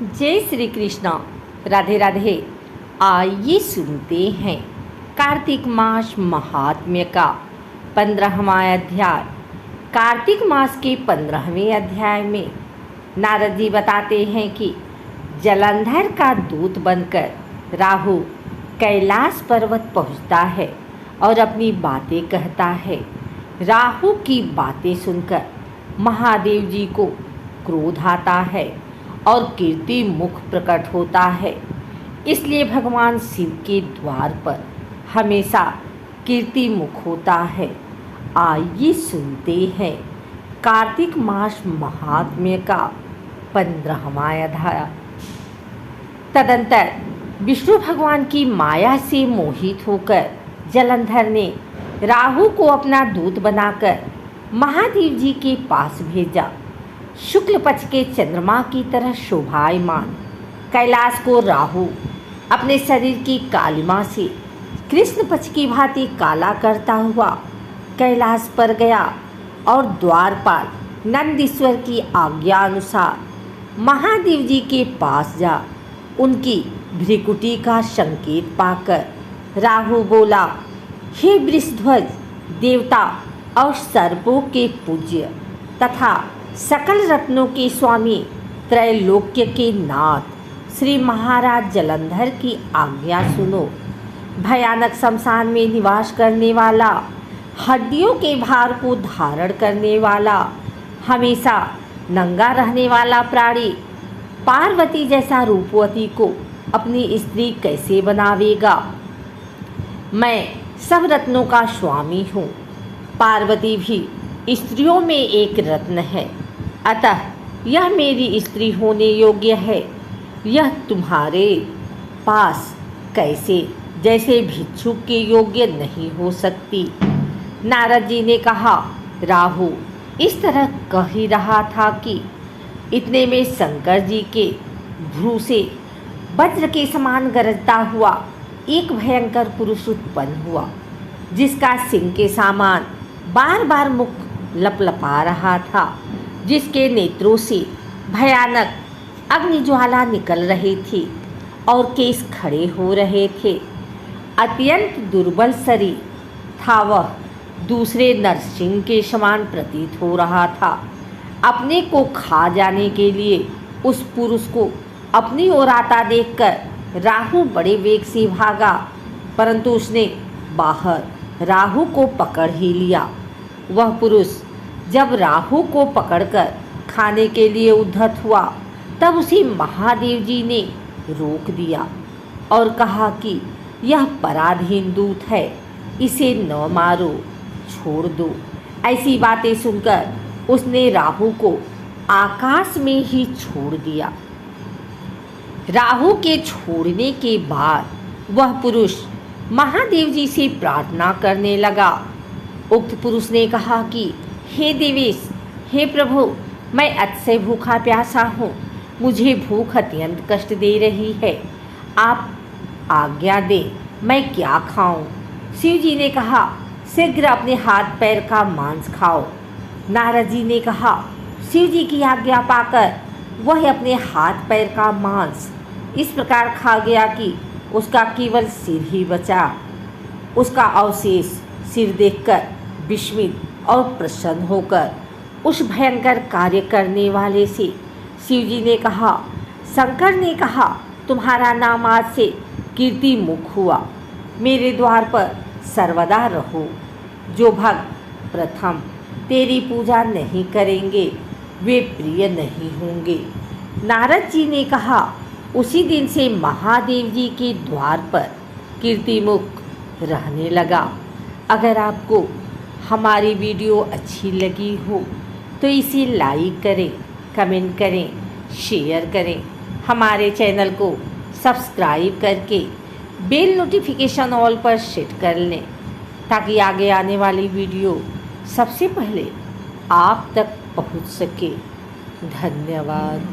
जय श्री कृष्ण। राधे राधे। आइए सुनते हैं कार्तिक मास महात्म्य का 15वां अध्याय। कार्तिक मास के 15वें अध्याय में नारद जी बताते हैं कि जलंधर का दूत बनकर राहु कैलाश पर्वत पहुंचता है और अपनी बातें कहता है। राहु की बातें सुनकर महादेव जी को क्रोध आता है और कीर्ति मुख प्रकट होता है। इसलिए भगवान शिव के द्वार पर हमेशा कीर्ति मुख होता है। आइए सुनते हैं कार्तिक मास महात्म्य का 15वां अध्याय। तदंतर विष्णु भगवान की माया से मोहित होकर जलंधर ने राहु को अपना दूत बनाकर महादेव जी के पास भेजा। शुक्ल पक्ष के चंद्रमा की तरह शोभायमान कैलाश को राहु अपने शरीर की कालिमा से कृष्ण पक्ष की भांति काला करता हुआ कैलाश पर गया और द्वारपाल नंदीश्वर की आज्ञा अनुसार महादेव जी के पास जा उनकी भ्रिकुटी का संकेत पाकर राहु बोला, हे वृषध्वज देवता और सर्पों के पूज्य तथा सकल रत्नों के स्वामी त्रैलोक्य के नाथ श्री महाराज जलंधर की आज्ञा सुनो। भयानक शमशान में निवास करने वाला, हड्डियों के भार को धारण करने वाला, हमेशा नंगा रहने वाला प्राणी पार्वती जैसा रूपवती को अपनी स्त्री कैसे बनावेगा। मैं सब रत्नों का स्वामी हूँ। पार्वती भी स्त्रियों में एक रत्न है, अतः यह मेरी स्त्री होने योग्य है। यह तुम्हारे पास कैसे जैसे भिक्षुक के योग्य नहीं हो सकती। नारद जी ने कहा, राहु इस तरह कह ही रहा था कि इतने में शंकर जी के भ्रू से वज्र के समान गरजता हुआ एक भयंकर पुरुष उत्पन्न हुआ, जिसका सिंह के समान बार बार मुख लपलपा रहा था, जिसके नेत्रों से भयानक अग्निज्वाला निकल रही थी और केश खड़े हो रहे थे। अत्यंत दुर्बल शरीर था वह, दूसरे नरसिंह के समान प्रतीत हो रहा था। अपने को खा जाने के लिए उस पुरुष को अपनी ओर आता देखकर राहु बड़े वेग से भागा, परंतु उसने बाहर राहु को पकड़ ही लिया। वह पुरुष जब राहु को पकड़कर खाने के लिए उद्धत हुआ, तब उसे महादेव जी ने रोक दिया और कहा कि यह पराधीन दूत है, इसे न मारो, छोड़ दो। ऐसी बातें सुनकर उसने राहु को आकाश में ही छोड़ दिया। राहु के छोड़ने के बाद वह पुरुष महादेव जी से प्रार्थना करने लगा। उक्त पुरुष ने कहा कि हे देवेश, हे प्रभु, मैं अतिशय भूखा प्यासा हूँ। मुझे भूख अत्यंत कष्ट दे रही है। आप आज्ञा दें, मैं क्या खाऊं? शिव जी ने कहा, शीघ्र अपने हाथ पैर का मांस खाओ। नारद जी ने कहा, शिव जी की आज्ञा पाकर वह अपने हाथ पैर का मांस इस प्रकार खा गया कि उसका केवल सिर ही बचा। उसका अवशेष सिर देखकर विस्मित और प्रसन्न होकर उस भयंकर कार्य करने वाले से शिव जी ने कहा, शंकर ने कहा, तुम्हारा नाम आज से कीर्ति मुख हुआ। मेरे द्वार पर सर्वदा रहो। जो भक्त प्रथम तेरी पूजा नहीं करेंगे वे प्रिय नहीं होंगे। नारद जी ने कहा, उसी दिन से महादेव जी के द्वार पर कीर्तिमुख रहने लगा। अगर आपको हमारी वीडियो अच्छी लगी हो तो इसे लाइक करें, कमेंट करें, शेयर करें। हमारे चैनल को सब्सक्राइब करके बेल नोटिफिकेशन ऑल पर सेट कर लें, ताकि आगे आने वाली वीडियो सबसे पहले आप तक पहुंच सके। धन्यवाद।